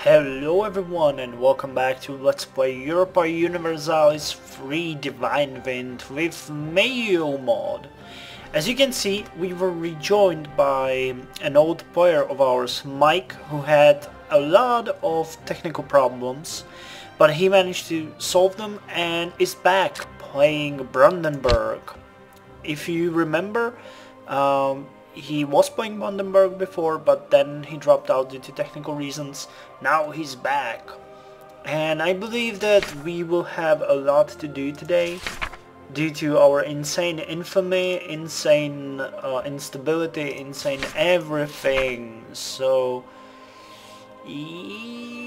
Hello everyone and welcome back to Let's Play Europa Universalis Free Divine Wind with MEIOU mod. As you can see, we were rejoined by an old player of ours, Mike, who had a lot of technical problems, but he managed to solve them and is back playing Brandenburg. If you remember, he was playing Brandenburg before, but then he dropped out due to technical reasons. Now he's back. And I believe that we will have a lot to do today due to our insane infamy, insane instability, insane everything. So, yeah.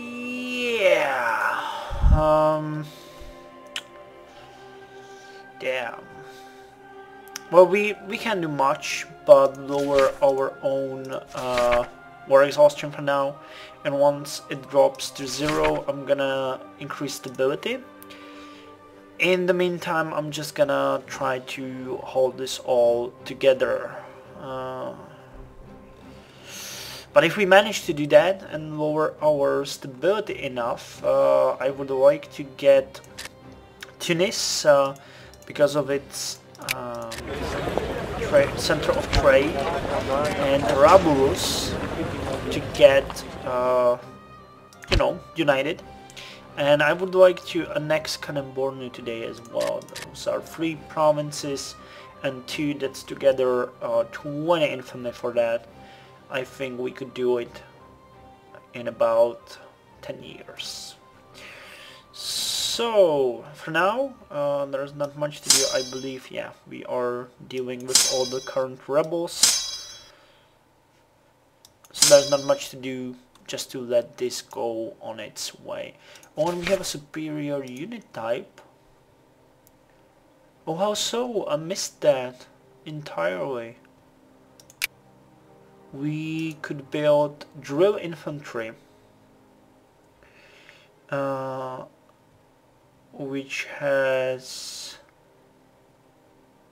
Damn. Well, we can't do much but lower our own war exhaustion for now, and once it drops to 0 I'm gonna increase stability. In the meantime I'm just gonna try to hold this all together. But if we manage to do that and lower our stability enough, I would like to get Tunis because of its center of trade, and Rabulus to get united. And I would like to annex Kanembornu today as well. Those are 3 provinces and 2 that's together 20 infamy for that. I think we could do it in about 10 years. So, for now, there's not much to do. I believe, yeah, we are dealing with all the current rebels. So there's not much to do, just to let this go on its way. Oh, and we have a superior unit type. Oh, how so? I missed that entirely. We could build drill infantry. Which has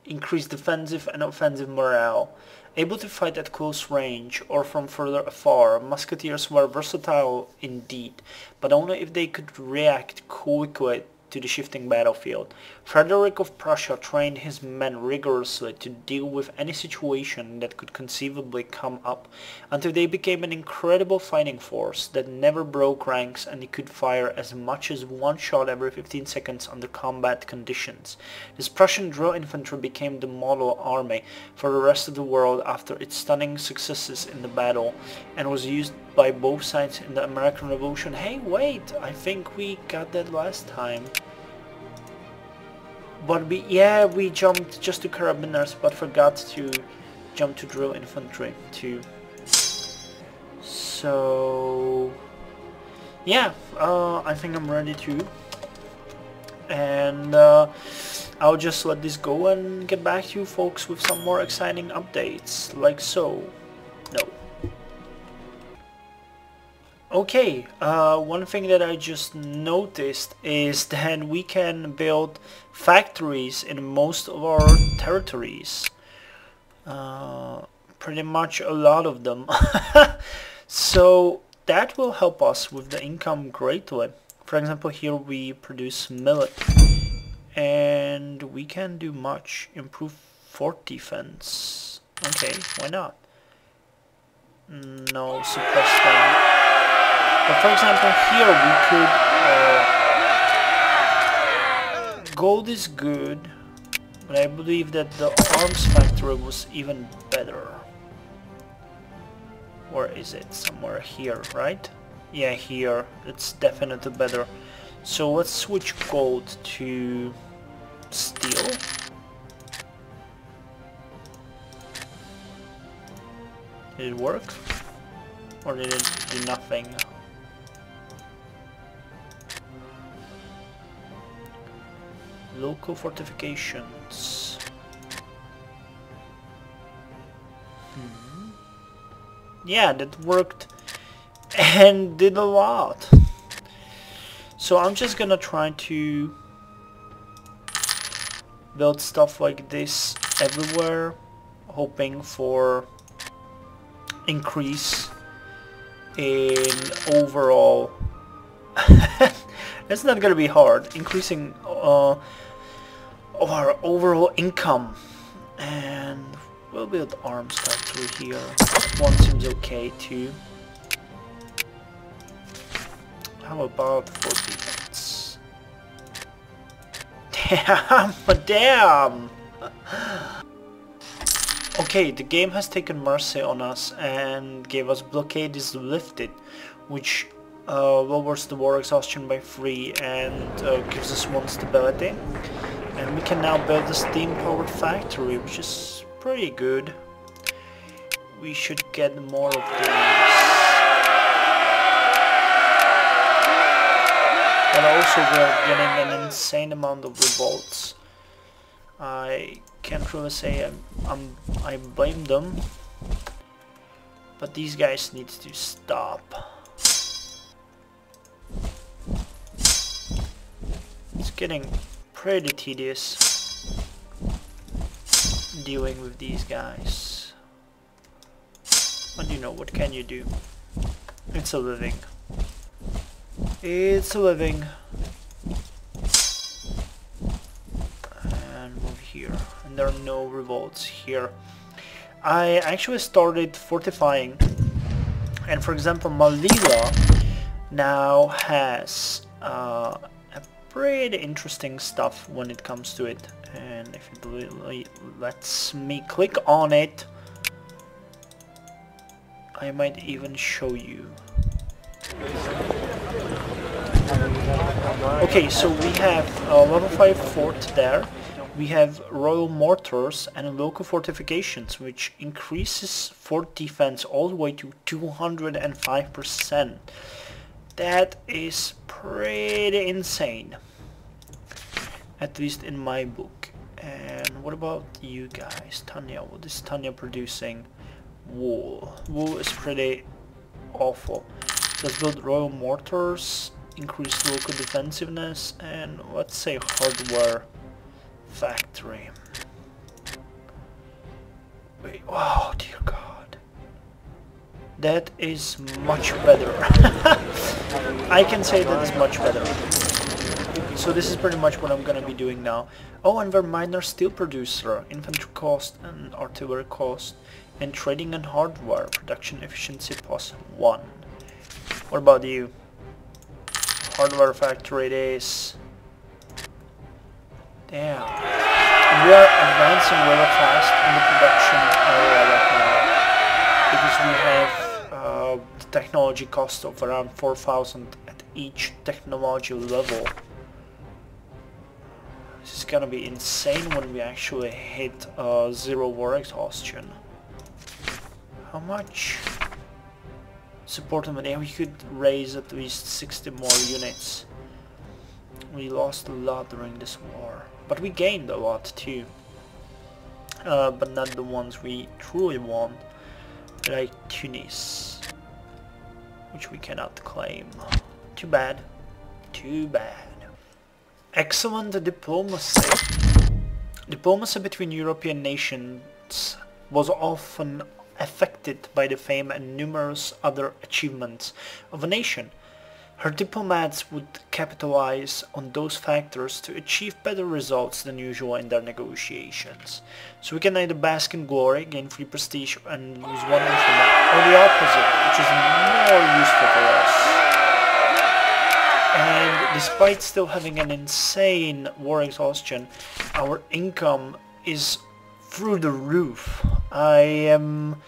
increased defensive and offensive morale. Able to fight at close range or from further afar, musketeers were versatile indeed, but only if they could react quickly to the shifting battlefield. Frederick of Prussia trained his men rigorously to deal with any situation that could conceivably come up, until they became an incredible fighting force that never broke ranks, and they could fire as much as 1 shot every 15 seconds under combat conditions. This Prussian drill infantry became the model army for the rest of the world after its stunning successes in the battle, and was used by both sides in the American Revolution. Hey, wait, I think we got that last time. But we jumped just to carabiners, but forgot to jump to drill infantry too. So yeah, I think I'm ready to, and I'll just let this go and get back to you folks with some more exciting updates, like so. No. Okay, one thing that I just noticed is that we can build factories in most of our territories. Pretty much a lot of them. So that will help us with the income greatly. For example, here we produce millet, and we can do much. Improve fort defense. Okay, why not? No, suppress them. But for example, here we could gold is good, but I believe that the arms factory was even better. Or is it somewhere here, right? Yeah, here. It's definitely better. So let's switch gold to steel. Did it work? Or did it do nothing? Local fortifications. Yeah, that worked and did a lot. So I'm just gonna try to build stuff like this everywhere, hoping for increase in overall. It's not gonna be hard. Increasing of our overall income, and we'll build arms factory here. That one seems okay too. How about for defense? Damn, damn. Okay, the game has taken mercy on us and gave us blockade is lifted, which lowers the war exhaustion by 3 and gives us 1 stability. And we can now build a steam powered factory, which is pretty good. We should get more of these. But also we're getting an insane amount of revolts. I can't really say I blame them, but these guys need to stop. It's getting pretty tedious dealing with these guys. But you know, what can you do? It's a living. It's a living. And move here. And there are no revolts here. I actually started fortifying. And for example, Malila now has a pretty interesting stuff when it comes to it. And if it really lets me click on it, I might even show you. Okay, so we have a level 5 fort there. We have royal mortars and local fortifications, which increases fort defense all the way to 205%. That is pretty insane, at least in my book. And what about you guys? Tanya, what is Tanya producing? Wool. Wool is pretty awful. Let's build royal mortars, increase local defensiveness, and let's say hardware factory. Wait, oh dear god. That is much better. I can say that is much better. So this is pretty much what I'm gonna be doing now. Oh, and we're minor steel producer, infantry cost and artillery cost, and trading and hardware, production efficiency +1. What about you? Hardware factory it is. Damn. And we are advancing really fast in the production area right now, because we have the technology cost of around 4,000 at each technology level. This is gonna be insane when we actually hit 0 war exhaustion. How much? Support them, and we could raise at least 60 more units. We lost a lot during this war, but we gained a lot too. But not the ones we truly won, like Tunis, which we cannot claim. Too bad. Too bad. Excellent diplomacy. Diplomacy between European nations was often affected by the fame and numerous other achievements of a nation. Her diplomats would capitalize on those factors to achieve better results than usual in their negotiations. So we can either bask in glory, gain free prestige and lose 1 infamy, or the opposite, which is more useful for us. And despite still having an insane war exhaustion, our income is through the roof. I am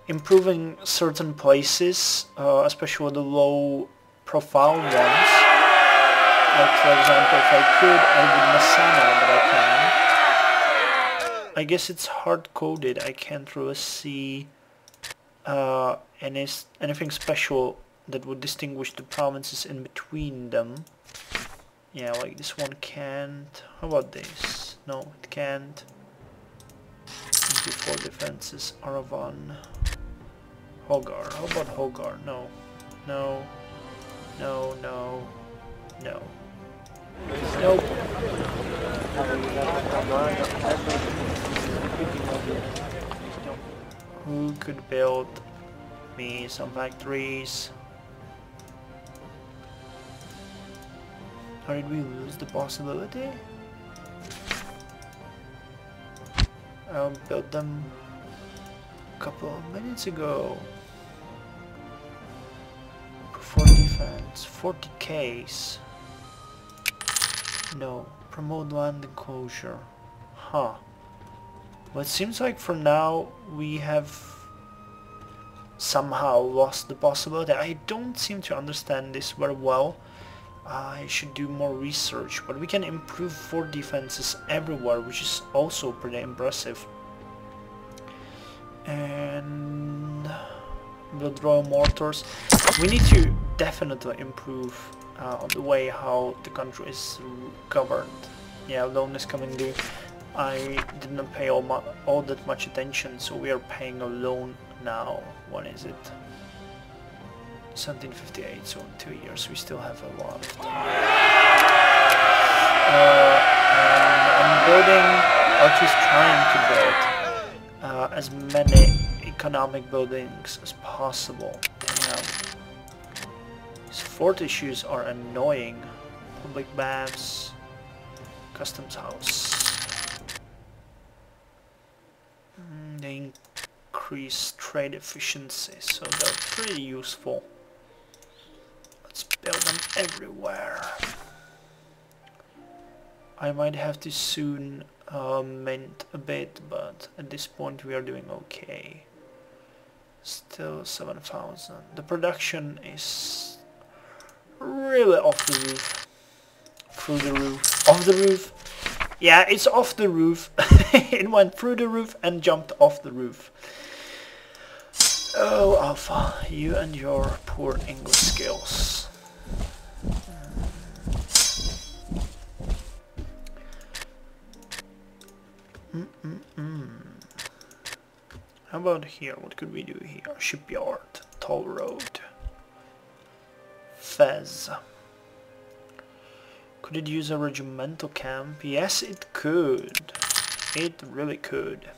improving certain places, especially the low profile ones. Like for example, if I could, I would Masana, but I can. I guess it's hard coded. I can't really see anything special that would distinguish the provinces in between them. Yeah, like this one can't. How about this? No, it can't. Before defenses, Aravan, Hogar. How about Hogar? No, no, no, no, no. Nope. Who could build me some factories. Or did we lose the possibility? I built them a couple of minutes ago. For defense, 40Ks. No, promote land enclosure. Huh. Well, it seems like for now we have somehow lost the possibility. I don't seem to understand this very well. I should do more research, but we can improve fort defenses everywhere, which is also pretty impressive. And build royal mortars. We need to definitely improve the way how the country is governed. Yeah, loan is coming due. I did not pay all that much attention, so we are paying a loan now. When is it? 1758, so in 2 years we still have a lot of time. And I'm building, or at least trying to build, as many economic buildings as possible. Damn. These fort issues are annoying. Public baths, customs house. They increase trade efficiency, so they're pretty useful. Let's build them everywhere. I might have to soon mint a bit, but at this point we are doing okay. Still 7,000. The production is really off the roof. Through the roof. Off the roof. Yeah, it's off the roof. It went through the roof and jumped off the roof. Oh, Alpha, you and your poor English skills. How about here? What could we do here? Shipyard, toll road, Fez. Could it use a regimental camp? Yes, it could. It really could.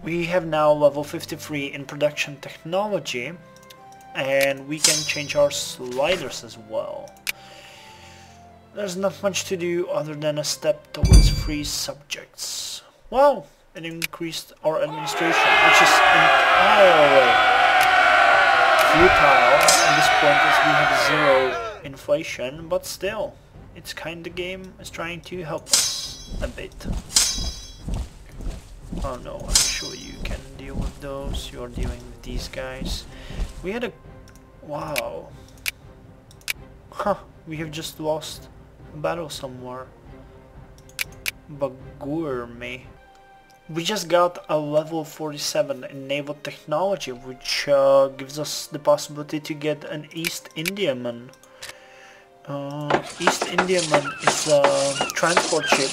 We have now level 53 in production technology, and we can change our sliders as well. There's not much to do other than a step towards free subjects. Wow, it increased our administration, which is entirely futile at this point as we have 0 inflation, but still, it's kind of game is trying to help us a bit. Oh no, I'm sure you can deal with those. You're dealing with these guys. We had a... wow. Huh, we have just lost a battle somewhere. Bagur me. We just got a level 47 in naval technology, which gives us the possibility to get an East Indiaman. East Indiaman is a transport ship,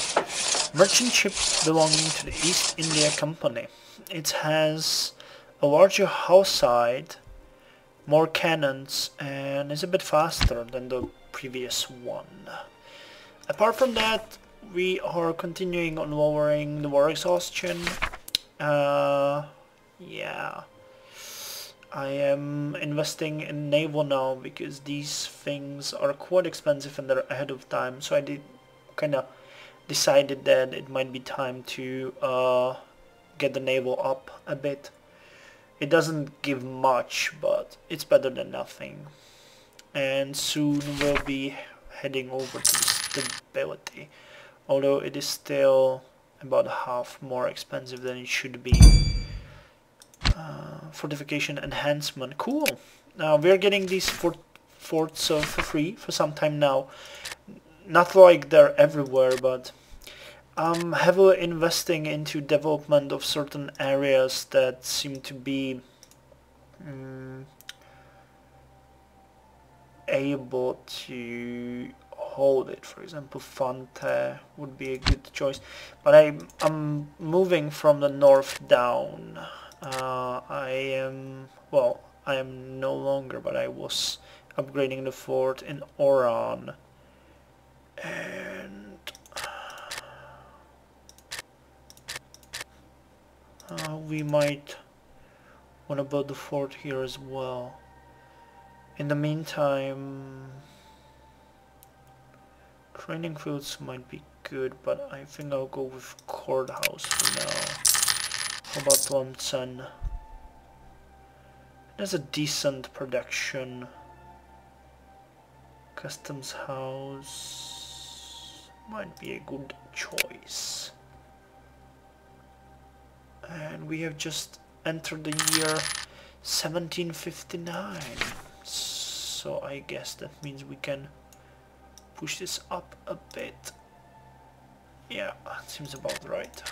merchant ship belonging to the East India Company. It has a larger hull side, more cannons, and is a bit faster than the previous one. Apart from that, we are continuing on lowering the war exhaustion. Yeah. I am investing in naval now because these things are quite expensive and they're ahead of time, so I did kind of decided that it might be time to get the naval up a bit. It doesn't give much, but it's better than nothing. And soon we'll be heading over to stability, although it is still about half more expensive than it should be. Fortification enhancement, cool. Now we're getting these forts for free for some time now. Not like they're everywhere, but I'm heavily investing into development of certain areas that seem to be able to hold it. For example, Fante would be a good choice, but I'm moving from the north down. I am no longer, but I was upgrading the fort in Oran, and we might Wanna build the fort here as well. In the meantime, training fields might be good, but I think I'll go with courthouse for now. How about Tlemcen? There's a decent production. Customs house might be a good choice. And we have just entered the year 1759. So I guess that means we can push this up a bit. Yeah, that seems about right.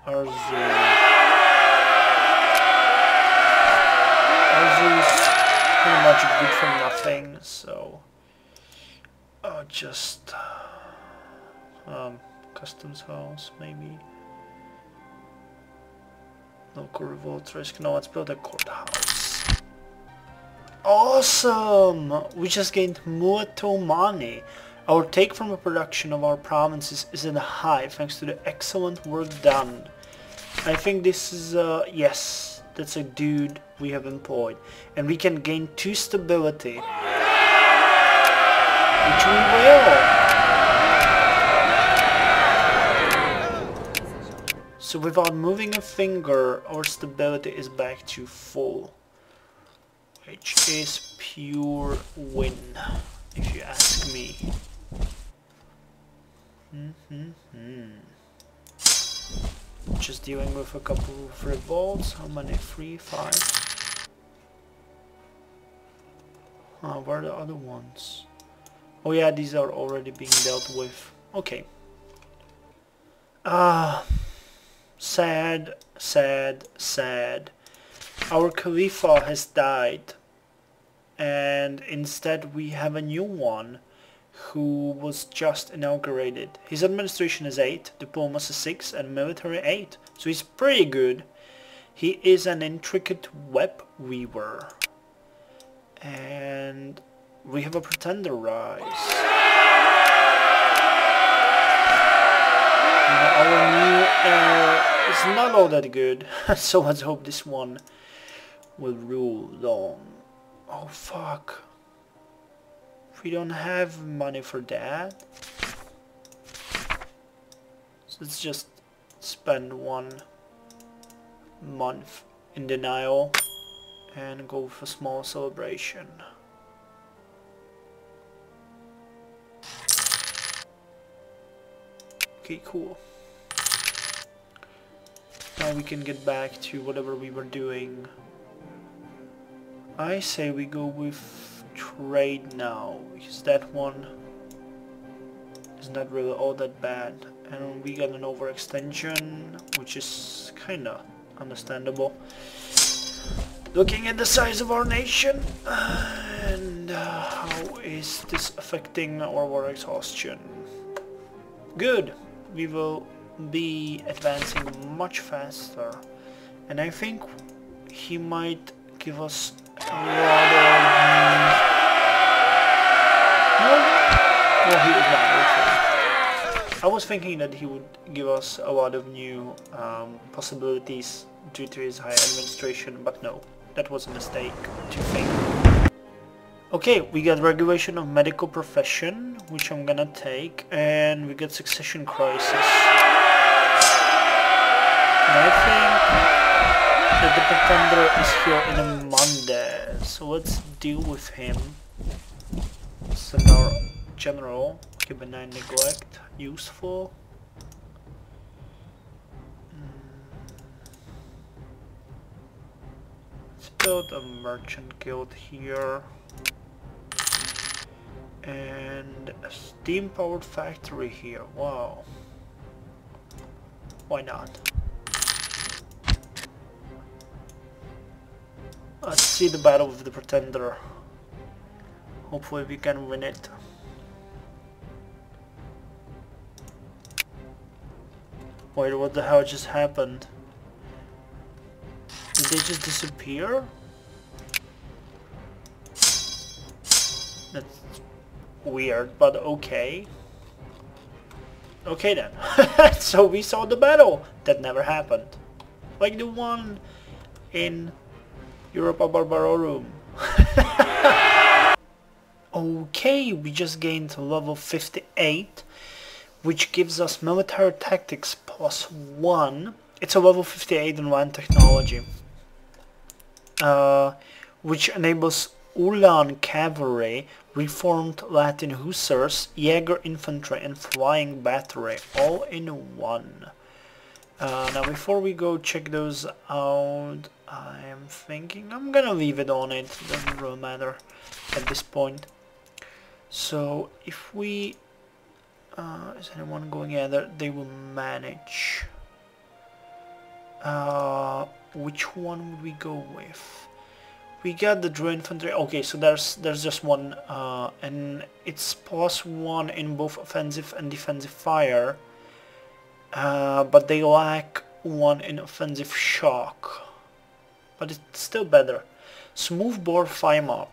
Arzu is pretty much good for nothing, so just customs house maybe. Local revolt risk. No, let's build a courthouse. Awesome! We just gained Muerto money. Our take from the production of our provinces is in the high thanks to the excellent work done. I think this is yes, that's a dude we have employed. And we can gain 2 stability. Which we will! So without moving a finger, our stability is back to full. Which is pure win, if you ask me. Just dealing with a couple of revolts. How many? 3, 5? Where are the other ones? Oh yeah, these are already being dealt with. Okay. Sad, sad, sad. Our Khalifa has died. And instead we have a new one who was just inaugurated. His administration is 8, diplomacy 6 and military 8. So he's pretty good. He is an intricate web weaver. And we have a pretender rise. Our new heir is not all that good. So let's hope this one will rule long. Oh fuck. We don't have money for that. So let's just spend 1 month in denial and go for a small celebration. Okay, cool. Now we can get back to whatever we were doing. I say we go with trade now, because that one is not really all that bad. And we got an overextension, which is kinda understandable. Looking at the size of our nation, and how is this affecting our war exhaustion? Good, we will be advancing much faster, and I think he might give us a lot of... No, he is not. Okay. I was thinking that he would give us a lot of new possibilities due to his high administration, but no, that was a mistake to think. Okay, we got regulation of medical profession, which I'm gonna take, and we get succession crisis. And I think that the pretender is here in a Monday, so let's deal with him. Send our general, okay, benign neglect, useful. Let's build a merchant guild here. And a steam-powered factory here, wow. Why not? Let's see the battle with the pretender. Hopefully we can win it. Wait, what the hell just happened? Did they just disappear? That's weird, but okay. Okay then. So we saw the battle. That never happened. like the one in Europa Barbarorum. Okay, we just gained level 58, which gives us military tactics +1. It's a level 58 in land technology, which enables Ulan cavalry, reformed Latin hussars, Jaeger infantry, and flying battery all in one. Now before we go check those out, I am thinking I'm gonna leave it on it, doesn't really matter at this point. So if we... is anyone going? Yeah, they will manage. Which one would we go with? We got the drill infantry. Okay, so there's just one, and it's +1 in both offensive and defensive fire, but they lack 1 in offensive shock. But it's still better. Smoothbore firearms.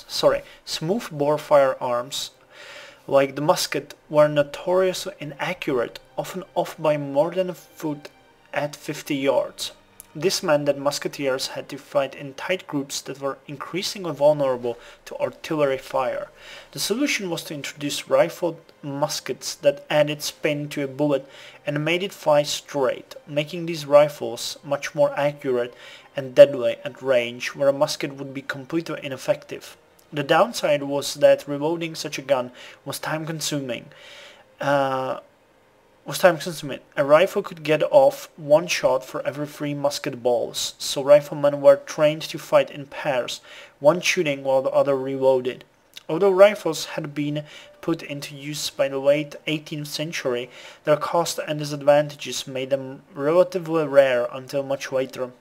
Sorry, smoothbore firearms, like the musket, were notoriously inaccurate, often off by more than a foot at 50 yards. This meant that musketeers had to fight in tight groups that were increasingly vulnerable to artillery fire. The solution was to introduce rifled muskets that added spin to a bullet and made it fly straight, making these rifles much more accurate and deadly at range, where a musket would be completely ineffective. The downside was that reloading such a gun was time-consuming. A rifle could get off 1 shot for every 3 musket balls, so riflemen were trained to fight in pairs, one shooting while the other reloaded. Although rifles had been put into use by the late 18th century, their cost and disadvantages made them relatively rare until much later.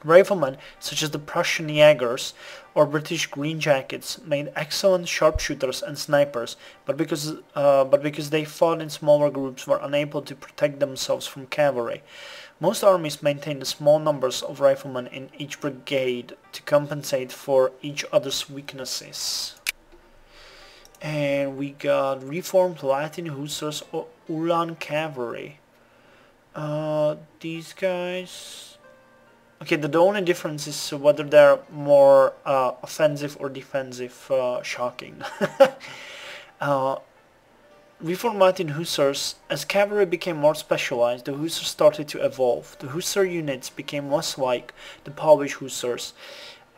Riflemen, such as the Prussian Jaegers or British Green Jackets, made excellent sharpshooters and snipers, but because they fought in smaller groups, were unable to protect themselves from cavalry. Most armies maintained small numbers of riflemen in each brigade to compensate for each other's weaknesses. And we got reformed Latin hussars or Ulan cavalry. These guys... Okay, the only difference is whether they're more offensive or defensive. Shocking. Reformed Latin hussars, as cavalry became more specialized, the hussars started to evolve. The hussar units became less like the Polish hussars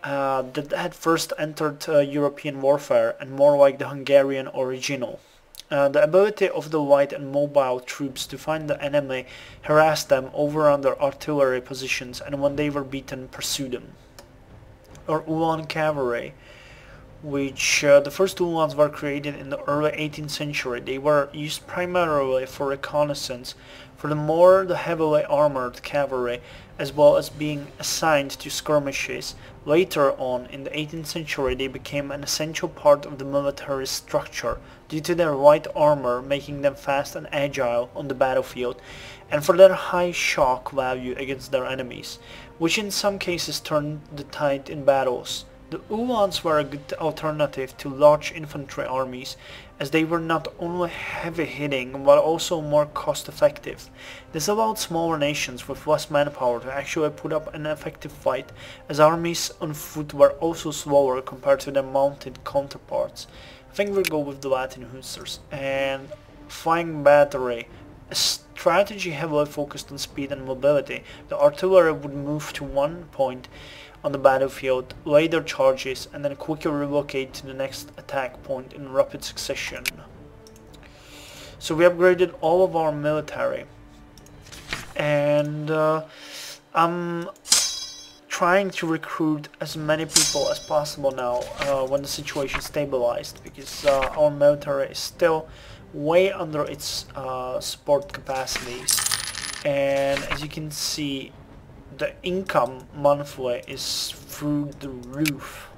that had first entered European warfare, and more like the Hungarian original. The ability of the light and mobile troops to find the enemy, harass them, overrun their artillery positions, and when they were beaten, pursue them. Or Ulan cavalry, which the first Ulans were created in the early 18th century. They were used primarily for reconnaissance, furthermore the heavily armored cavalry, as well as being assigned to skirmishes. Later on, in the 18th century, they became an essential part of the military structure, due to their light armor making them fast and agile on the battlefield, and for their high shock value against their enemies, which in some cases turned the tide in battles. The Ulans were a good alternative to large infantry armies, as they were not only heavy-hitting but also more cost-effective. This allowed smaller nations with less manpower to actually put up an effective fight, as armies on foot were also slower compared to their mounted counterparts. I think we'll go with the Latin hussars. And flying battery, a strategy heavily focused on speed and mobility. The artillery would move to one point on the battlefield, lay their charges, and then quickly relocate to the next attack point in rapid succession. So we upgraded all of our military, and I'm trying to recruit as many people as possible now when the situation stabilized, because our military is still way under its support capacities, and as you can see, the income monthly is through the roof,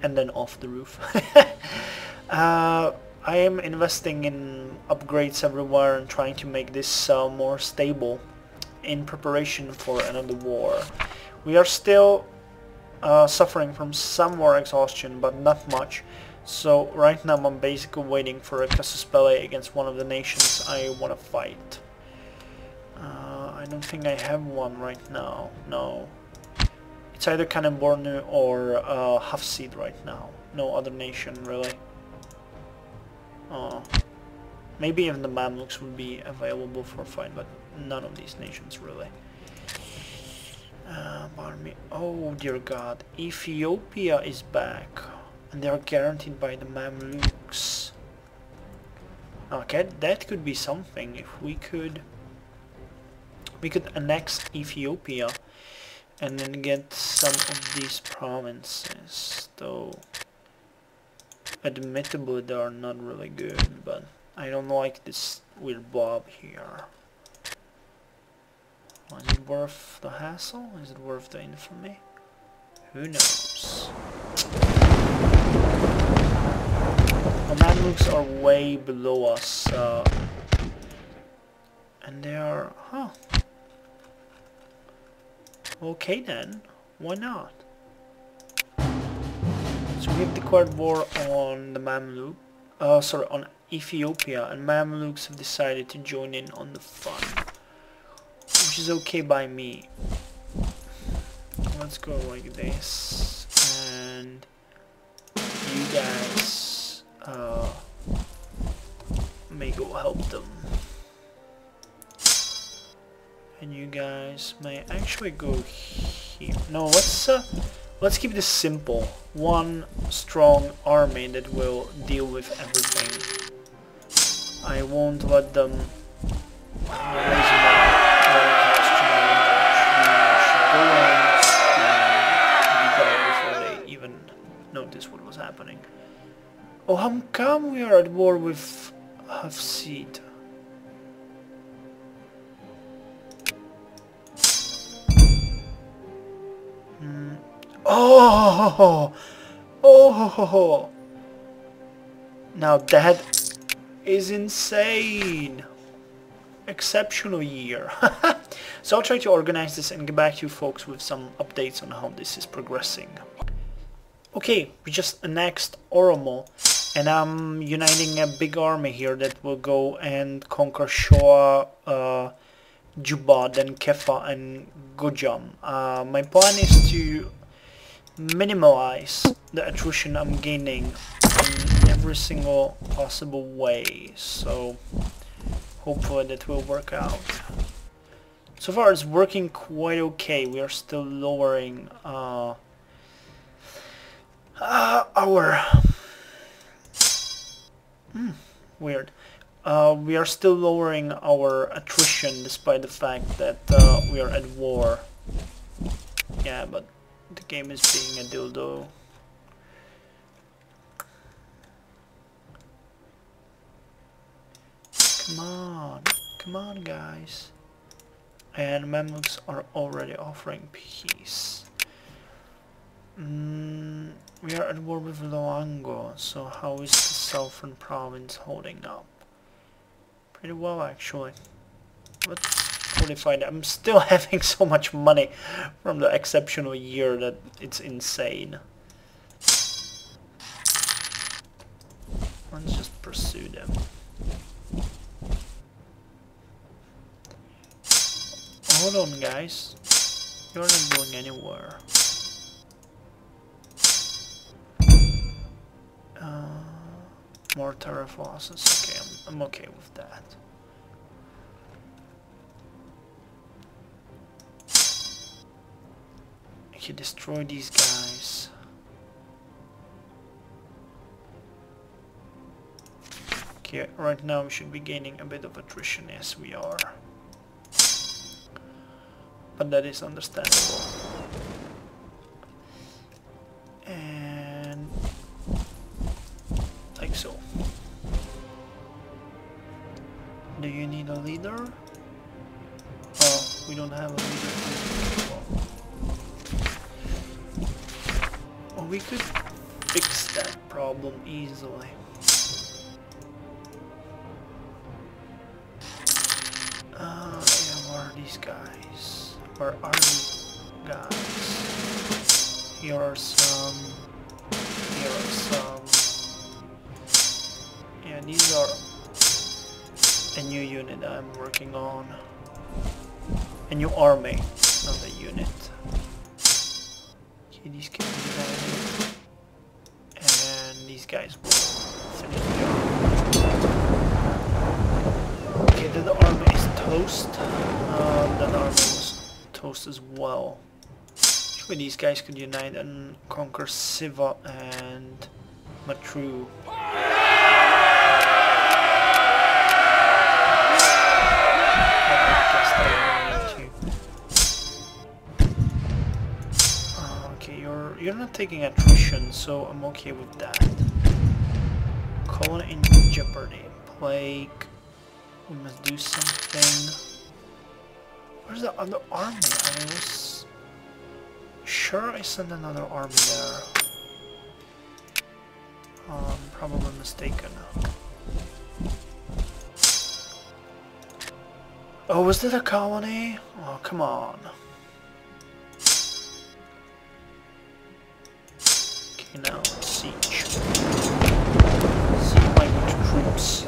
and then off the roof. I am investing in upgrades everywhere and trying to make this more stable in preparation for another war. We are still suffering from some war exhaustion, but not much. So right now I'm basically waiting for a casus belli against one of the nations I want to fight. I I don't think I have one right now. No. It's either Kanembornu or Hafsid right now. No other nation really. Maybe even the Mamluks would be available for a fight, but none of these nations really. Army. Oh dear God, Ethiopia is back, and they are guaranteed by the Mamluks. Okay, that could be something if we could annex Ethiopia and then get some of these provinces, though admittedly they are not really good, but I don't like this weird blob here. Is it worth the hassle? Is it worth the infamy? Who knows? The Mamluks are way below us, and they are, okay then, why not? So we have declared war on the Mamluk, on Ethiopia, and Mamluks have decided to join in on the fun, which is okay by me. Let's go like this, and you guys may go help them, and you guys may actually go here. No, let's keep this simple. One strong army that will deal with everything. I won't let them raise before they even notice what was happening. Oh, how come we are at war with Hafsid? Oh! Now that is insane! Exceptional year. So I'll try to organize this and get back to you folks with some updates on how this is progressing. Okay, we just annexed Oromo, and I'm uniting a big army here that will go and conquer Shoa, Juba, then Kefa and Gojam. My plan is to minimize the attrition I'm gaining in every single possible way, so hopefully that will work out. So far it's working quite okay. We are still lowering our weird. We are still lowering our attrition despite the fact that we are at war. Yeah, but the game is being a dildo. Come on guys. And Mamluks are already offering peace. We are at war with Loango, so how is the southern province holding up? Pretty well actually. Let's fortify that. I'm still having so much money from the exceptional year that it's insane. Let's just pursue them. Hold on guys, you're not going anywhere. More tariff losses, okay, I'm okay with that. I can destroy these guys. Okay, right now we should be gaining a bit of attrition, yes we are. But that is understandable. And like so. Do you need a leader? Oh, we don't have a leader. Oh, we could fix that problem easily. Yeah, where are these guys? Where are these guys? Here are some. Here are some. Yeah, these are a new unit I'm working on. a new army, not a unit. Okay, these can be united. And these guys will finish the army. Okay, then the army is toast. That army was toast as well. Actually, these guys could unite and conquer Siva and Matru. You're not taking attrition, so I'm okay with that. Colony in jeopardy. Plague. We must do something. Where's the other army? I was sure I sent another army there. Probably mistaken. Oh, was that a colony? Oh, come on. Now, siege. See my good troops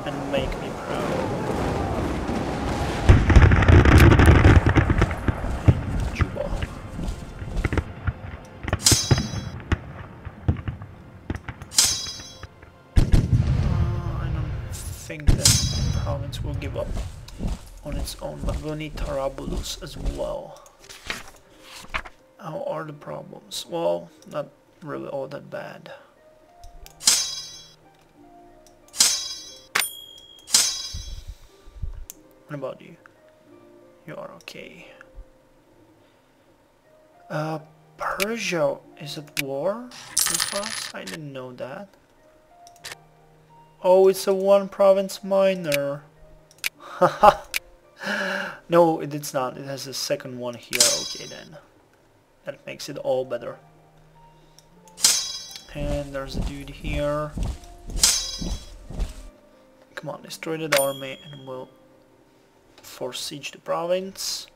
and make me proud. In Juba. I don't think that province will give up on its own, but we'll need Tarabulus as well. How are the problems? Well, not really all that bad. What about you? You are okay. Persia is at war with us? I didn't know that. Oh, it's a one province minor. Haha. No, it's not. It has a second one here. Okay then. That makes it all better. And there's a dude here. Come on, destroy that army and we'll force siege the province.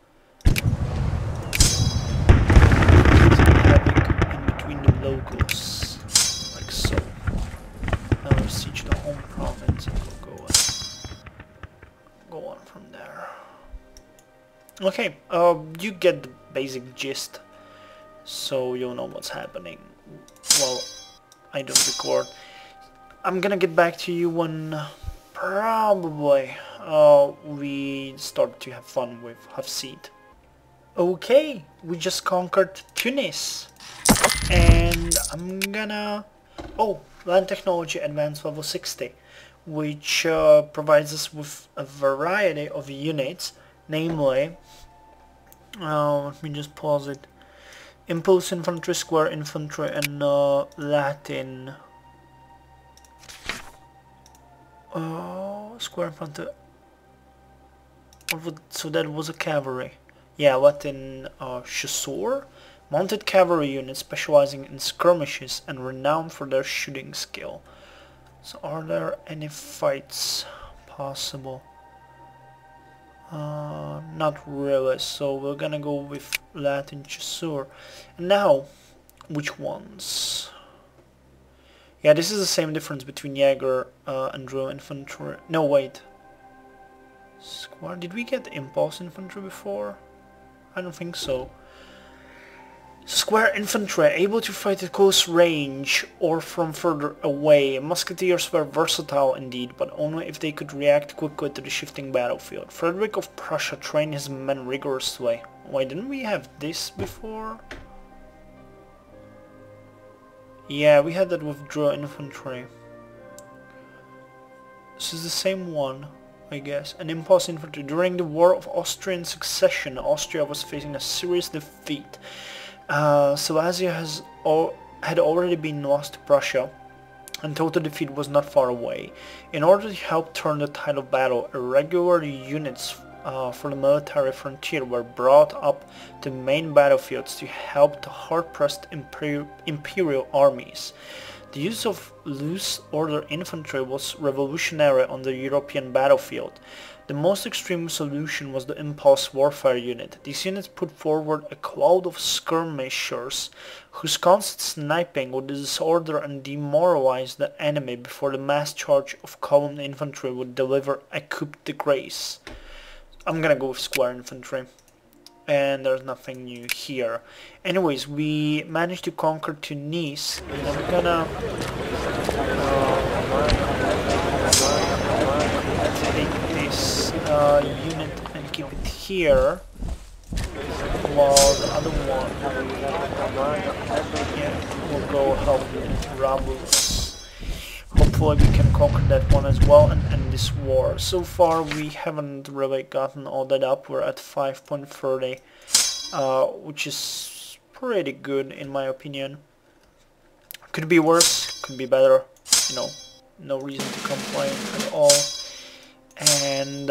Havoc in between the locals, like so. Now we'll siege the home province and we'll go on from there. Okay, you get the basic gist. So you'll know what's happening. Well, I don't record. I'm gonna get back to you when probably we start to have fun with Hafsid. Okay, we just conquered Tunis. And I'm gonna... Oh, land technology advanced level 60, which provides us with a variety of units, namely... let me just pause it. Impulse infantry, square infantry, and Latin. Square infantry. So that was a cavalry. Yeah, Latin chasseur. Mounted cavalry unit specializing in skirmishes and renowned for their shooting skill. So are there any fights possible? Not really, so we're gonna go with Latin chasseur. And now, which ones? Yeah, this is the same difference between Jaeger and drill infantry. No, wait. Square? Did we get impulse infantry before? I don't think so. Square infantry, able to fight at close range or from further away. Musketeers were versatile indeed, but only if they could react quickly to the shifting battlefield. Frederick of Prussia trained his men rigorously. Why didn't we have this before? Yeah, we had that with drill infantry. This is the same one, I guess. An impulse infantry. During the War of Austrian Succession, Austria was facing a serious defeat. Silesia had already been lost to Prussia, and total defeat was not far away. In order to help turn the tide of battle, irregular units for the military frontier were brought up to main battlefields to help the hard-pressed imperial armies. The use of loose order infantry was revolutionary on the European battlefield. The most extreme solution was the impulse warfare unit. These units put forward a cloud of skirmishers whose constant sniping would disorder and demoralize the enemy before the mass charge of column infantry would deliver a coup de grace. I'm gonna go with square infantry. And there's nothing new here. Anyways, we managed to conquer Tunis, and I'm gonna take this unit and keep it here, while the other one, yeah, will go help Rabulus. Hopefully we can conquer that one as well and end this war. So far we haven't really gotten all that up. We're at 5.30, which is pretty good in my opinion. Could be worse, could be better, you know, no reason to complain at all. And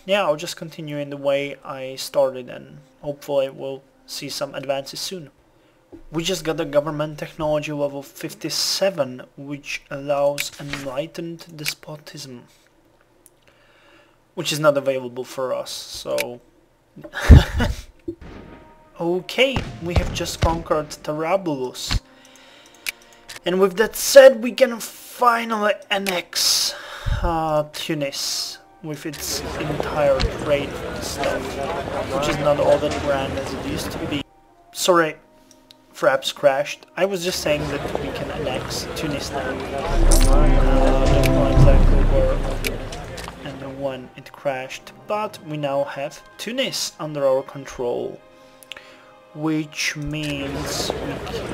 yeah, I'll just continue in the way I started, and hopefully we'll see some advances soon. We just got the government technology level 57, which allows enlightened despotism, which is not available for us, so... Okay, we have just conquered Territorial. And with that said, we can finally annex Tunis with its entire trade stuff, which is not all that grand as it used to be. Sorry, Fraps crashed. I was just saying that we can annex Tunis now. I don't know exactly where and when it crashed, but we now have Tunis under our control, which means we can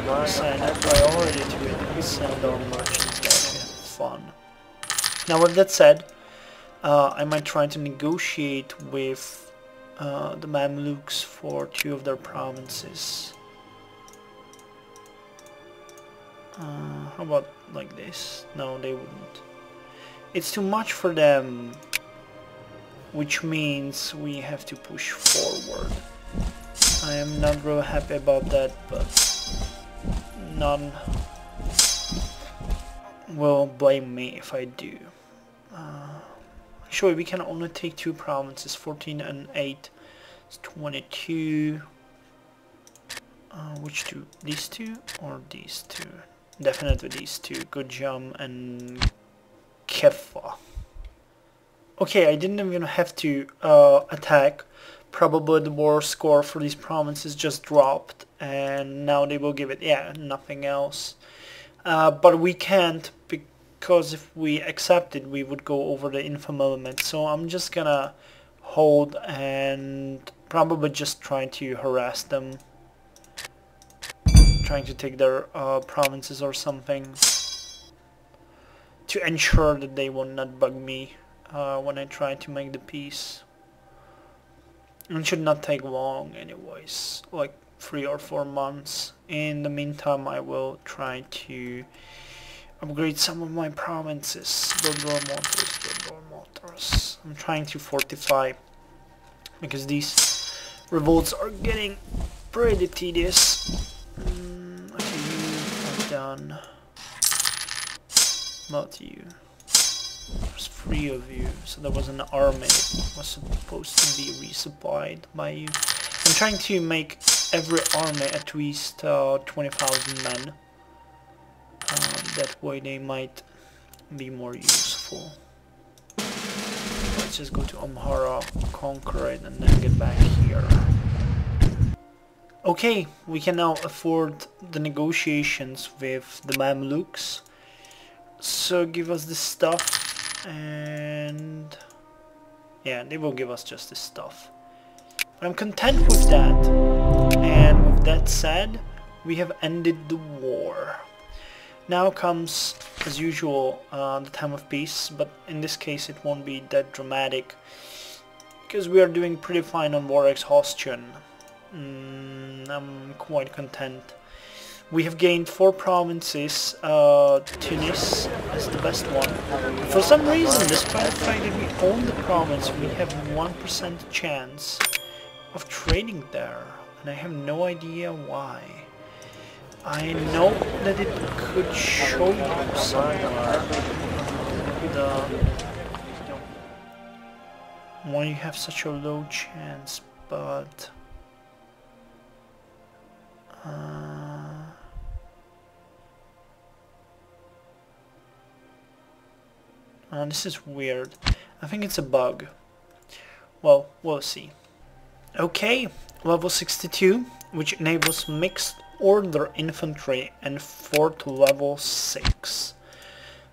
assign a priority to it and send our merchants there to have fun. Now with that said, I might try to negotiate with the Mamluks for 2 of their provinces. How about like this? No, they wouldn't. It's too much for them, which means we have to push forward. I am not real happy about that, but none will blame me if I do. Actually, we can only take 2 provinces, 14 and 8. It's 22. Which 2? These 2 or these 2? Definitely these 2. Gujam and Kefa. Okay, I didn't even have to attack. Probably the war score for these provinces just dropped, and now they will give it, yeah, nothing else. But we can't, because if we accepted, we would go over the infamy limit. So I'm just gonna hold and probably just try to harass them, trying to take their provinces or something, to ensure that they will not bug me when I try to make the peace. It should not take long anyways, like 3 or 4 months. In the meantime, I will try to upgrade some of my provinces. Build more mortars. I'm trying to fortify, because these revolts are getting pretty tedious. Okay, you are done. Not you. There's 3 of you, so there was an army that was supposed to be resupplied by you. I'm trying to make every army at least 20,000 men. That way they might be more useful. Let's just go to Amhara, conquer it, and then get back here. Okay, we can now afford the negotiations with the Mamluks. So give us this stuff, and yeah, they will give us just this stuff. But I'm content with that. And with that said, we have ended the war. Now comes, as usual, the time of peace, but in this case it won't be that dramatic, because we are doing pretty fine on war exhaustion. I'm quite content. We have gained 4 provinces, Tunis is the best one. For some reason, despite the fact that we own the province, we have 1% chance of trading there, and I have no idea why. I know that it could show you somewhere why you have such a low chance, but this is weird. I think it's a bug. Well, we'll see. Okay, level 62, which enables mixed order infantry and fort level 6.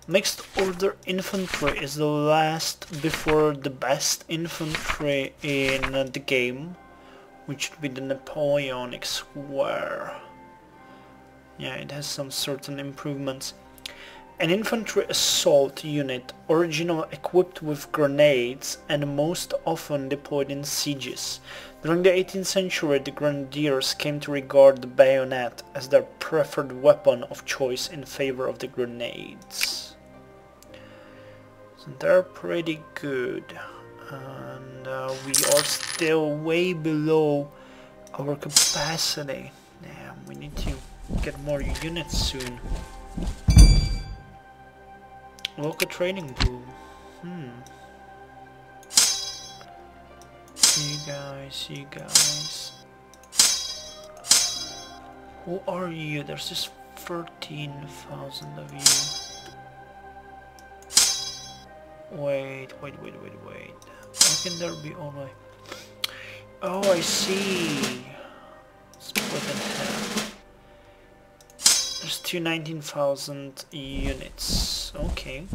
Mixed order infantry is the last before the best infantry in the game, which would be the Napoleonic square. Yeah, it has some certain improvements. An infantry assault unit, originally equipped with grenades and most often deployed in sieges. During the 18th century, the grenadiers came to regard the bayonet as their preferred weapon of choice in favor of the grenades. So they're pretty good, and we are still way below our capacity. Damn, we need to get more units soon. Local training boom. You guys. Who are you? There's just 13,000 of you. Wait. How can there be only... Oh, I see. Split in half. There's 19,000 units. Okay.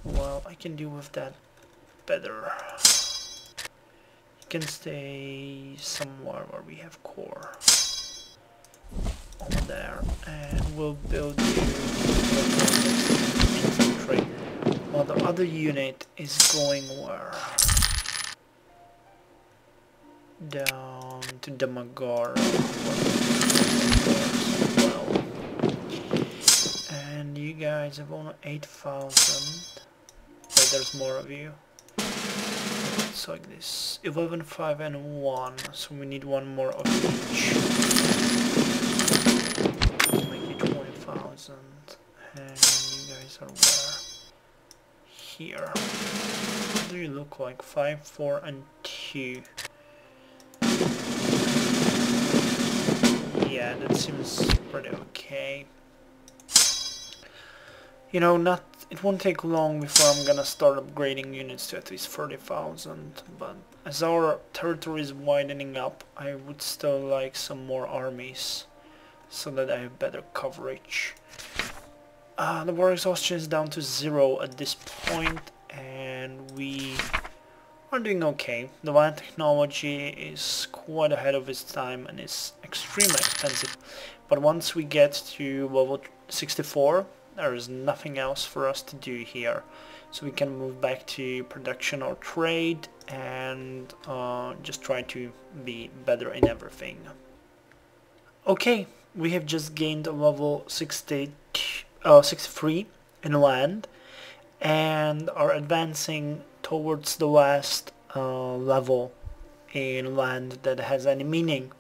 Well, I can deal with that better. You can stay somewhere where we have core. On there. And we'll build you infantry. While the other unit is going where? Down to Damagara. And you guys have only 8,000. Wait, there's more of you. It's like this. 11, 5 and 1. So we need one more of each. Make it 20,000. And you guys are where? Here. What do you look like? 5, 4 and 2. Yeah, that seems pretty okay. You know, it won't take long before I'm gonna start upgrading units to at least 30,000, but as our territory is widening up, I would still like some more armies, so that I have better coverage. The war exhaustion is down to 0 at this point, and we are doing okay. The land technology is quite ahead of its time and is extremely expensive, but once we get to level 64, there is nothing else for us to do here. So we can move back to production or trade and just try to be better in everything. Okay, we have just gained a level 63 in land and are advancing towards the last level in land that has any meaning.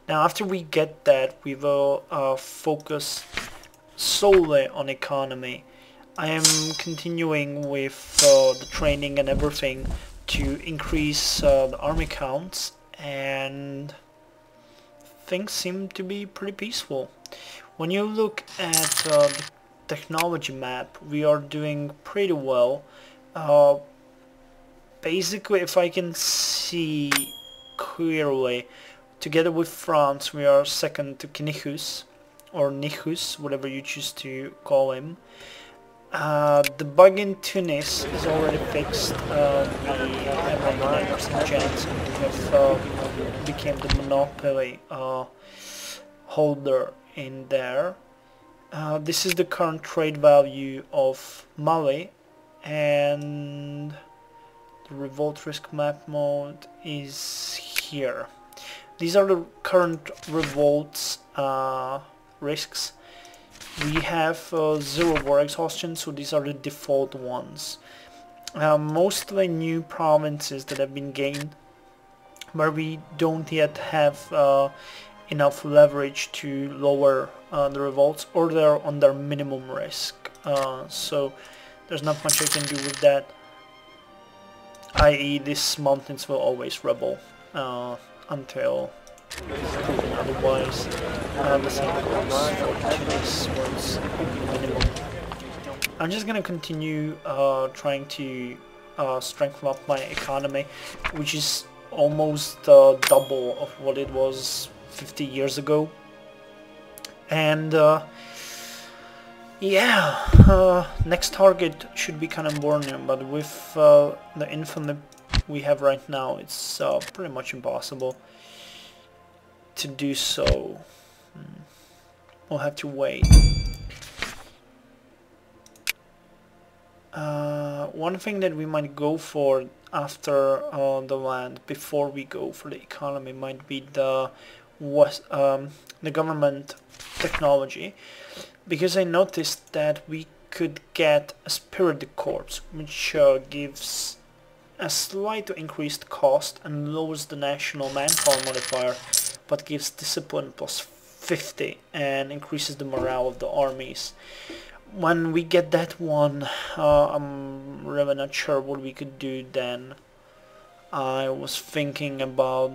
Now after we get that, we will focus solely on economy. I am continuing with the training and everything to increase the army counts, and things seem to be pretty peaceful. When you look at the technology map, we are doing pretty well. Basically, if I can see clearly, together with France we are second to Knichus, or Nichus, whatever you choose to call him. The bug in Tunis is already fixed. We have a 9% chance and we have became the monopoly holder in there. This is the current trade value of Mali, and the Revolt risk map mode is here. These are the current revolts risks. We have 0 war exhaustion, so these are the default ones. Mostly new provinces that have been gained, where we don't yet have enough leverage to lower the revolts, or they're on their minimum risk. So there's not much I can do with that, i.e. these mountains will always rebel until proven otherwise. The same goes for Tunis, where it's minimum I'm just gonna continue trying to strengthen up my economy, which is almost double of what it was 50 years ago. And yeah, next target should be California, but with the infinite we have right now, it's pretty much impossible to do so. We'll have to wait. One thing that we might go for after the land, before we go for the economy, might be the government technology, because I noticed that we could get a spirit corps, which gives a slight increased cost and lowers the national manpower modifier, but gives discipline plus 50 and increases the morale of the armies. When we get that one, I'm really not sure what we could do then. I was thinking about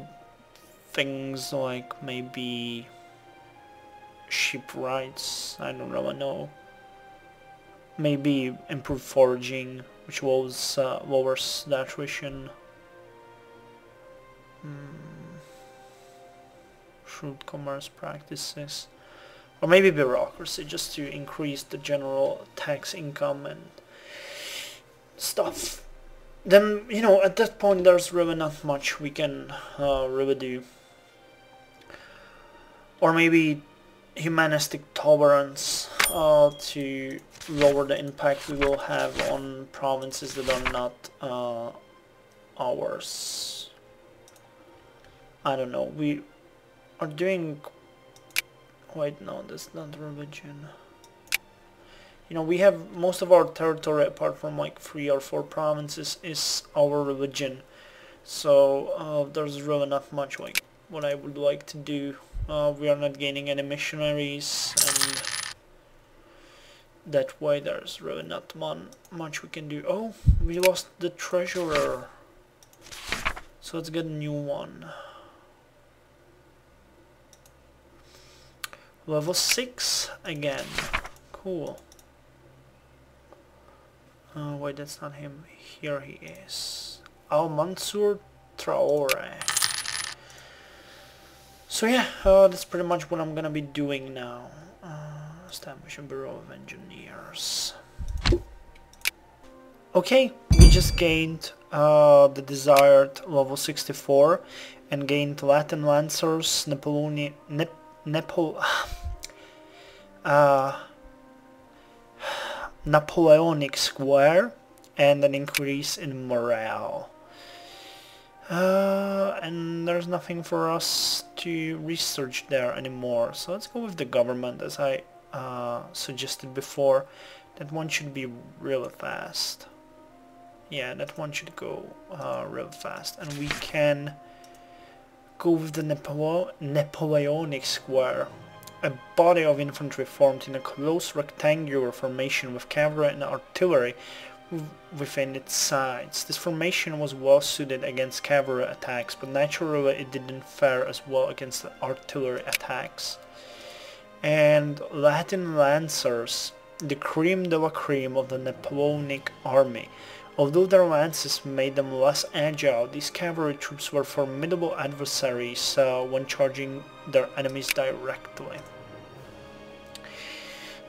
things like maybe shipwrights, I don't really know. Maybe improve foraging, which lowers the attrition. Shrewd commerce practices. Or maybe bureaucracy, just to increase the general tax income and stuff. Then, you know, at that point there's really not much we can really do. Or maybe humanistic tolerance to lower the impact we will have on provinces that are not ours. I don't know, we are doing... Wait, no, that's not religion. You know, we have most of our territory, apart from like 3 or 4 provinces, is our religion. So there's really not much like what I would like to do. We are not gaining any missionaries, and that way there's really not much we can do. Oh, we lost the treasurer, so let's get a new one. Level 6 again. Cool. Wait, that's not him. Here he is. Al-Mansur Traore. So yeah, that's pretty much what I'm gonna be doing now. Establish a Bureau of Engineers. Okay, we just gained the desired level 64 and gained Latin Lancers, Napoleonic Square, and an increase in morale. And there's nothing for us to research there anymore, so let's go with the government, as I suggested before. That one should be real fast. Yeah, that one should go real fast, and we can go with the Napoleonic Square. A body of infantry formed in a close rectangular formation with cavalry and artillery within its sides. This formation was well suited against cavalry attacks, but naturally it didn't fare as well against the artillery attacks. And Latin Lancers, the cream de la cream of the Napoleonic army. Although their lances made them less agile, these cavalry troops were formidable adversaries when charging their enemies directly.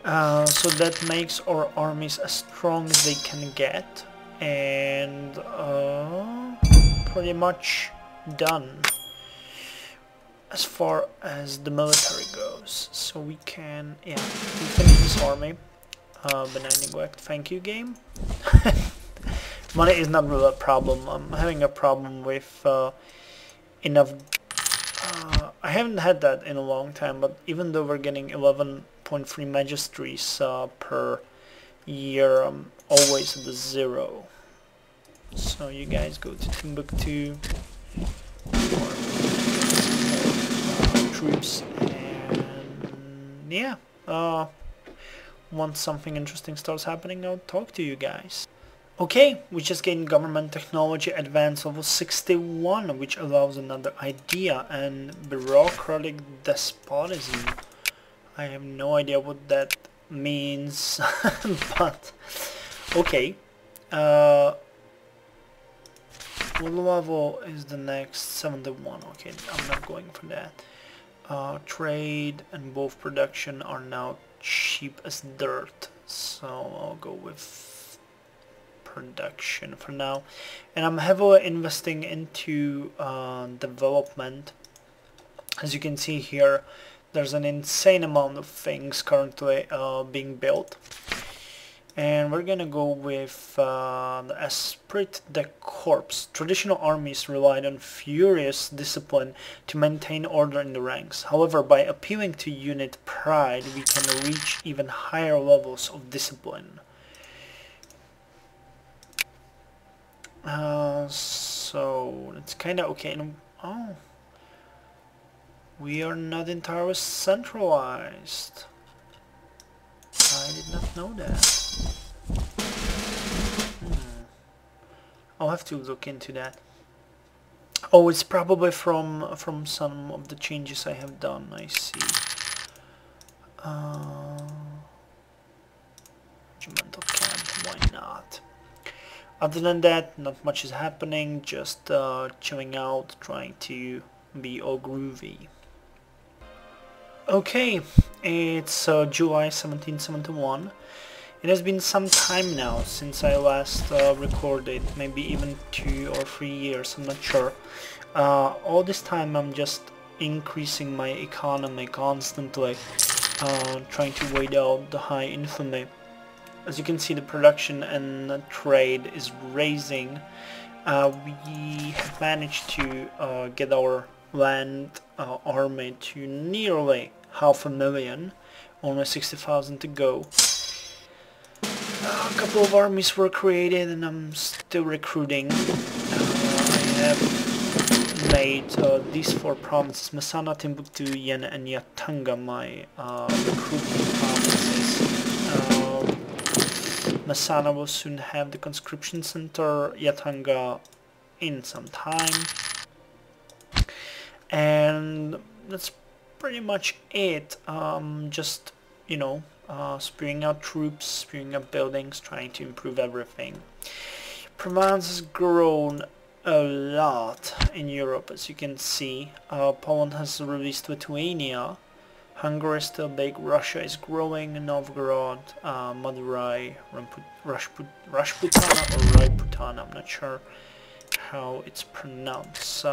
So that makes our armies as strong as they can get, and pretty much done as far as the military goes. So we can, yeah, we finish this army. Benign neglect, thank you game. Money is not really a problem. I'm having a problem with enough. I haven't had that in a long time, but even though we're getting 11.3 magistries per year, I'm always at the 0. So you guys go to Timbuktu, troops, and yeah, once something interesting starts happening, I'll talk to you guys. Okay, we just gained government technology advance level 61, which allows another idea, and bureaucratic despotism. I have no idea what that means, but okay. What level is the next? 71. Okay, I'm not going for that. Trade and both production are now cheap as dirt, so I'll go with production for now. And I'm heavily investing into development. As you can see here, there's an insane amount of things currently being built. And we're gonna go with the Esprit de Corps. Traditional armies relied on furious discipline to maintain order in the ranks. However, by appealing to unit pride, we can reach even higher levels of discipline. So it's kind of okay. Oh, we are not entirely centralized. I did not know that. I'll have to look into that. Oh, it's probably from some of the changes I have done. I see. Regimental camp, why not? Other than that, not much is happening. Just chilling out, trying to be all groovy. Okay, it's July 1771. It has been some time now since I last recorded, maybe even 2 or 3 years, I'm not sure. All this time I'm just increasing my economy constantly, trying to wait out the high infamy. As you can see, the production and trade is raising. We have managed to get our land army to nearly 500,000, only 60,000 to go. A couple of armies were created and I'm still recruiting. I have made these 4 provinces, Messana, Timbuktu, Yen and Yatanga, my recruiting provinces. Messana will soon have the conscription center, Yatanga in some time. And that's pretty much it. Just, you know, spewing out troops, spewing up buildings, trying to improve everything. Provence has grown a lot in Europe, as you can see. Poland has released Lithuania. Hungary is still big. Russia is growing. Novgorod, Madurai, Rashputana or Raiputana, I'm not sure how it's pronounced.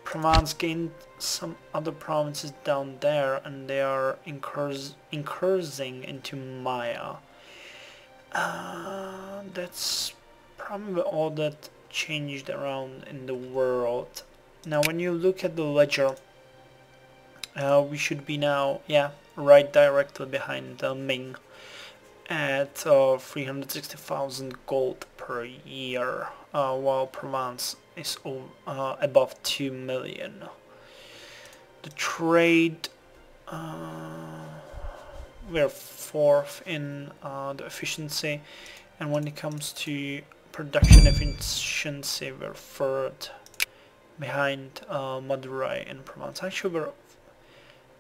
Provence gained some other provinces down there, and they are incursing into Maya. That's probably all that changed around in the world. Now when you look at the ledger, we should be now, yeah, right directly behind Ming at 360,000 gold per year, while Provence is above 2 million. The trade, we're 4th in the efficiency, and when it comes to production efficiency, we're 3rd behind Madurai and Provence. Actually, we're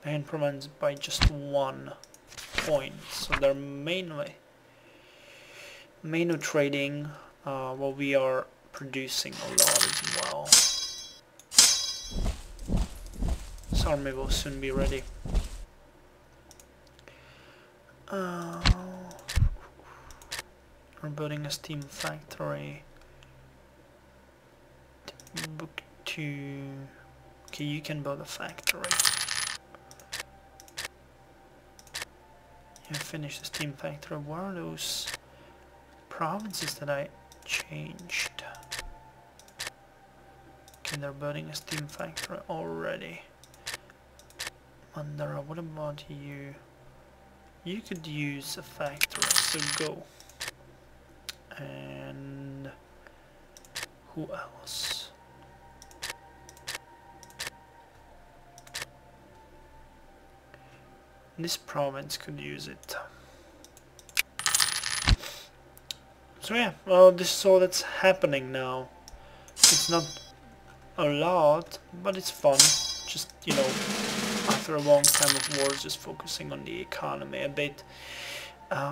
behind Provence by just 1 point, so they're mainly trading, while we are producing a lot as well. This army will soon be ready. We're building a steam factory. Book 2. Okay, you can build a factory. You finish the steam factory. What are those provinces that I changed? Okay, they're building a steam factory already. Mandara, what about you? You could use a factory, so go. And who else? This province could use it. So yeah, well, this is all that's happening now. It's not a lot, but it's fun. Just, you know, after a long time of wars, just focusing on the economy a bit.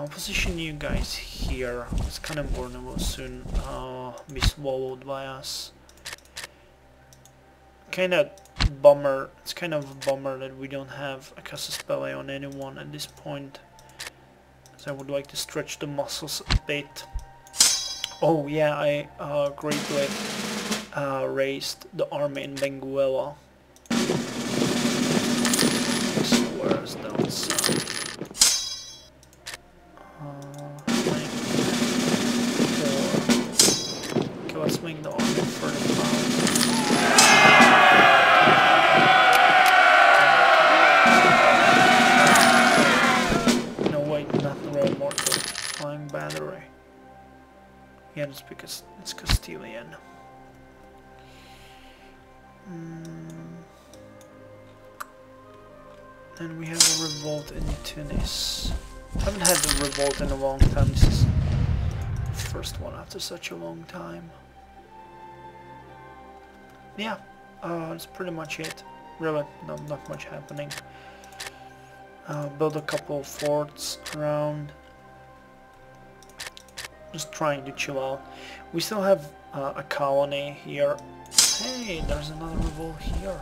Position you guys here. It's kind of important, will soon be swallowed by us. Bummer. It's kind of a bummer that we don't have a casus belli on anyone at this point. So I would like to stretch the muscles a bit. Oh yeah, I greatly raised the army in Benguela. Where's down south? Okay, let's make the army 30,000. No, wait, not the Royal Mortar. Flying Battery. Yeah, that's because it's Castilian. And we have a revolt in Tunis. Haven't had a revolt in a long time. This is the first one after such a long time. Yeah, that's pretty much it. Really, not much happening. Build a couple of forts around. Just trying to chill out. We still have a colony here. Hey, there's another revolt here.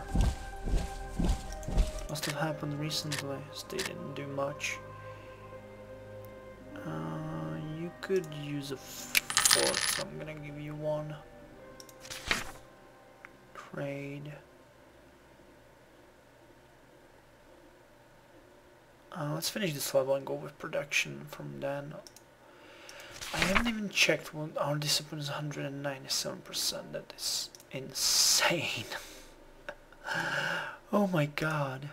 Must have happened recently, as they didn't do much. You could use a fort, so I'm gonna give you one. Trade. Let's finish this level and go with production from then. I haven't even checked what our discipline is. 197%. That is insane. Oh my god.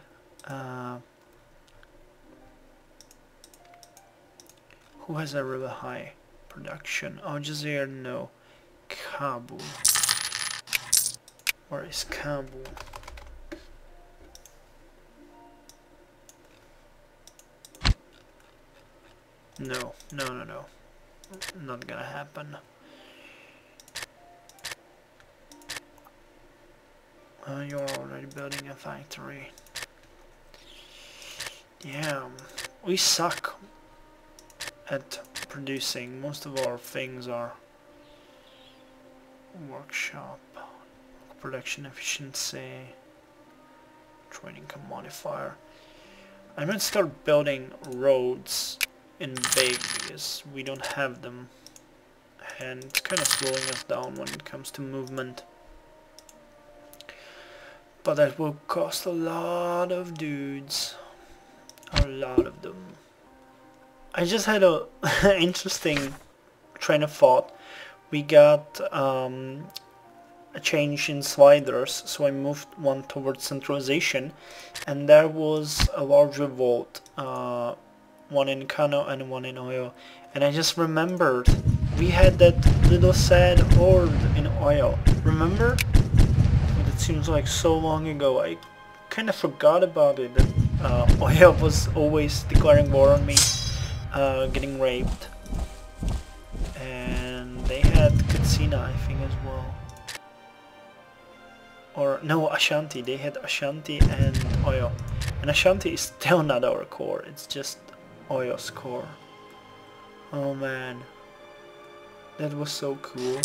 Who has a really high production? Al Jazeera, no. Kabul. Where is Kabul? No. Not gonna happen. You're already building a factory. Yeah, we suck at producing. Most of our things are workshop, production efficiency, training commodifier. I'm gonna start building roads in big because we don't have them, and it's kind of slowing us down when it comes to movement. But that will cost a lot of dudes. A lot of them. I just had a interesting train of thought. We got a change in sliders, so I moved one towards centralization, and there was a large revolt, one in Kano and one in Oyo, and I just remembered we had that little sad horde in Oyo. Remember? It seems like so long ago. I kind of forgot about it. That Oyo was always declaring war on me, getting raped, and they had Katsina, I think, as well. Or no, Ashanti. They had Ashanti and Oyo, and Ashanti is still not our core. It's just Oyo's core. Oh man, that was so cool.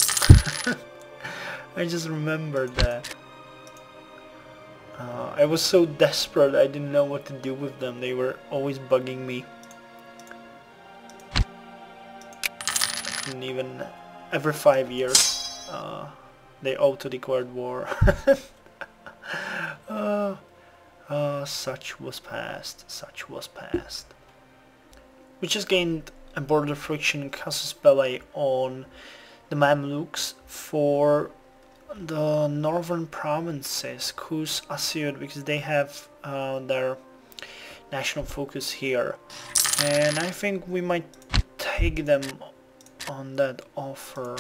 I just remembered that. I was so desperate, I didn't know what to do with them. They were always bugging me. And even every 5 years, they auto-declared war. Such was past. Such was past. We just gained a border friction casus belli on the Mamluks for the northern provinces, Kuz, Asyut, because they have their national focus here, and I think we might take them on that offer.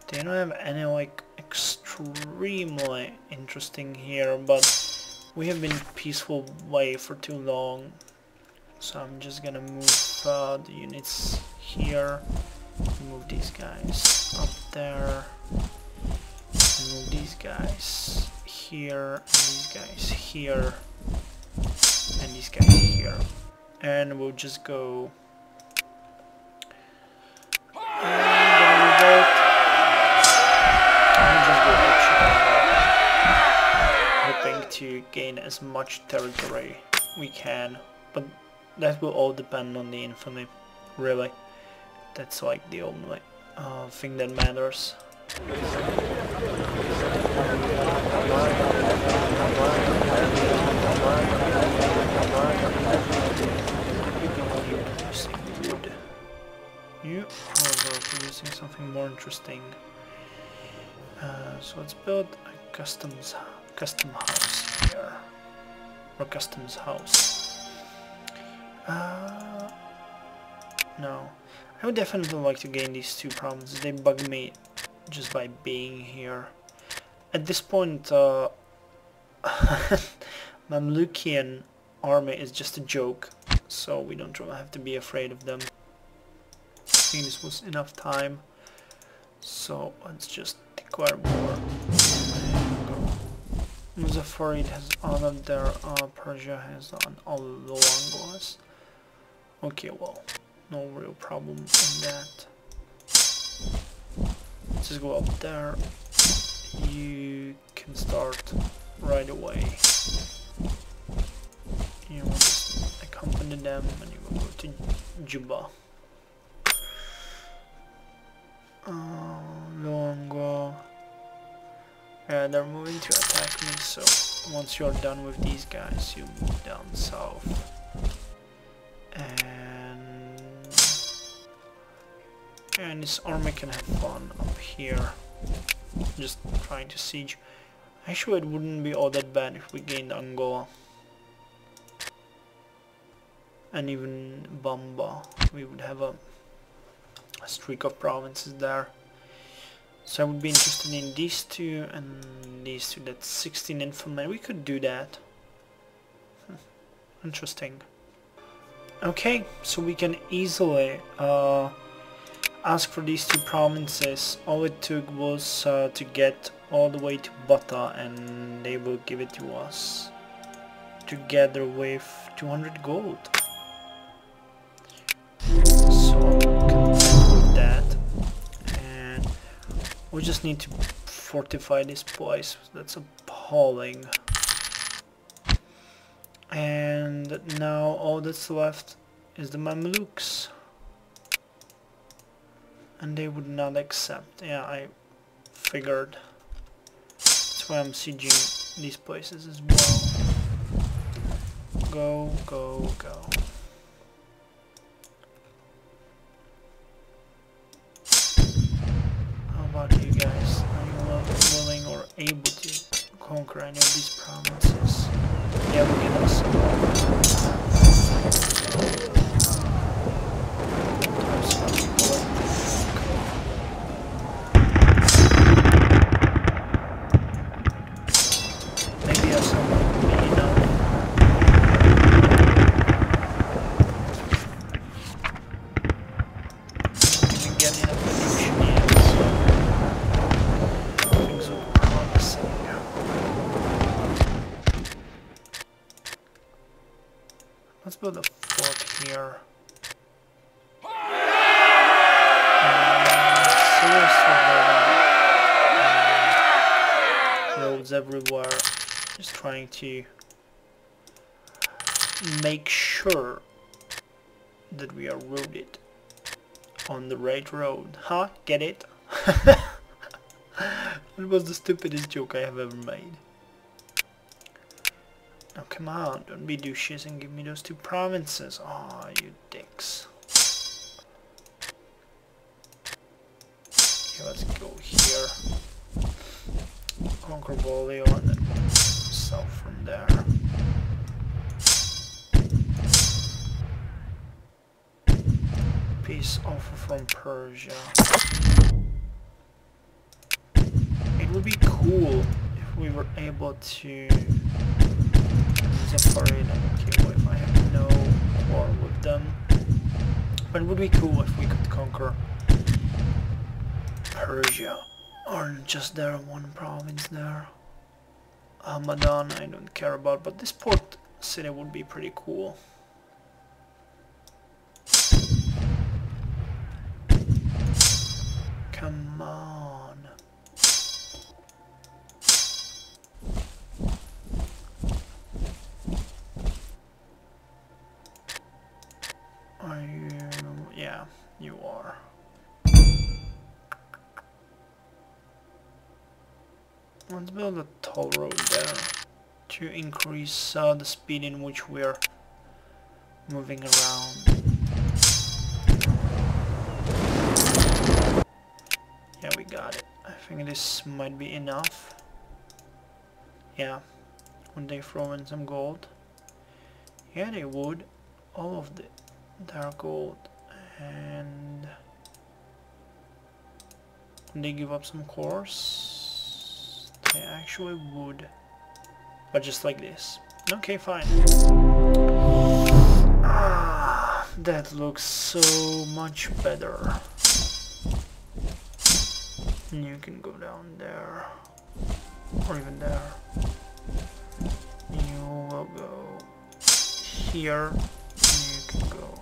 They don't have any like extremely interesting here, but we have been peaceful way for too long, so I'm just gonna move the units here, move these guys up there. Move these guys here and these guys here. and these guys here. And we'll just go... Revolt. We'll just go hoping to gain as much territory we can, but that will all depend on the infamy, really. That's like the only thing that matters. Producing wood. You, however, are producing something more interesting. So let's build a custom house here, or customs house. No, I would definitely like to gain these two provinces. They bug me just by being here. At this point, Mamlukian army is just a joke, so we don't really have to be afraid of them. I think this was enough time, so let's just declare war. Muzaffarid has all of their, Persia has on all of the Longolas. Okay, well, no real problem in that. Let's just go up there. You can start right away. You will just accompany them and you will go to Juba. Longo. Yeah, they're moving to attack me, so once you're done with these guys, you move down south. And this army can have fun up here, just trying to siege. Actually, it wouldn't be all that bad if we gained Angola. And even Bamba. We would have a streak of provinces there. So I would be interested in these two and these two. That's 16 infantry. We could do that. Interesting. Okay, so we can easily ask for these two provinces. All it took was to get all the way to Bata, and they will give it to us together with 200 gold. So I'm content with that, and we just need to fortify this place. That's appalling. And now all that's left is the Mamluks. And they would not accept. Yeah, I figured. That's why I'm sieging these places as well. Go, go, go. How about you guys? Are you willing or able to conquer any of these provinces? Yeah, we can also. Let's build a fort here. Roads everywhere. Just trying to make sure that we are rooted on the right road. Huh? Get it? It was the stupidest joke I have ever made. Now come on, don't be douches and give me those two provinces. Aw, you dicks. Okay, let's go here. Conquer Volio and then south from there. Peace offer from Persia. It would be cool if we were able to separate them. Okay, what if I have no war with them? But it would be cool if we could conquer Persia, or just there one province there. Hamadan I don't care about, but this port city would be pretty cool. Come on. Are you? Yeah, you are. Let's build a toll road there to increase the speed in which we're moving around. Yeah, we got it. I think this might be enough. Yeah, would they throw in some gold? Yeah, they would. All of their gold. And would they give up some cores? They actually would. But just like this. Okay, fine. Ah, that looks so much better. You can go down there, or even there. You will go here, you can go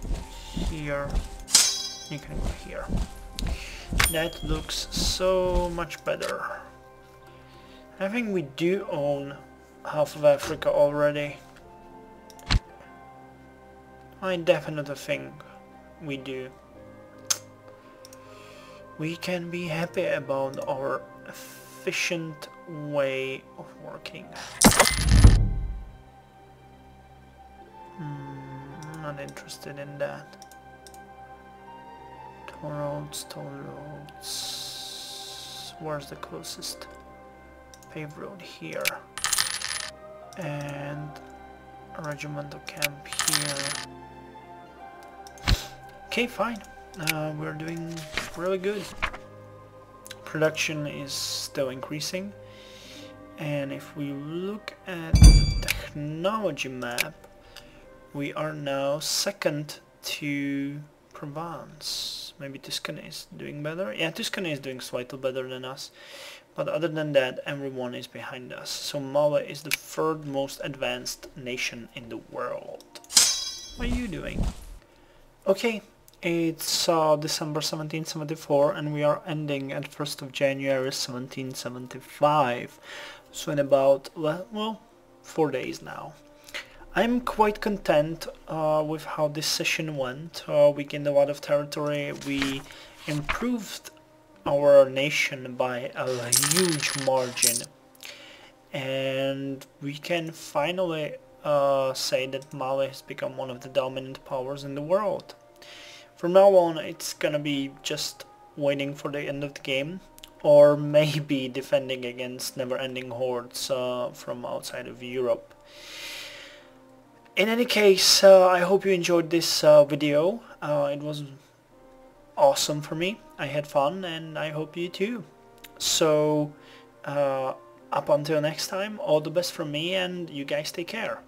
here, you can go here. That looks so much better. I think we do own half of Africa already. I definitely think we do. We can be happy about our efficient way of working. Not interested in that. Toll roads, toll roads. Where's the closest paved road? Here. And a regimental camp here. Okay, fine. We're doing really good. Production is still increasing, and if we look at the technology map, we are now second to Provence. Maybe Tuscany is doing better. Yeah, Tuscany is doing slightly better than us, but other than that, everyone is behind us. So Mali is the third most advanced nation in the world. What are you doing? Okay. It's December 1774 and we are ending at 1st of January 1775. So in about, well, 4 days now. I'm quite content with how this session went. We gained a lot of territory. We improved our nation by a huge margin. And we can finally say that Mali has become one of the dominant powers in the world. From now on, it's gonna be just waiting for the end of the game, or maybe defending against never-ending hordes from outside of Europe. In any case, I hope you enjoyed this video. It was awesome for me. I had fun, and I hope you too. So, up until next time, all the best from me, and you guys take care.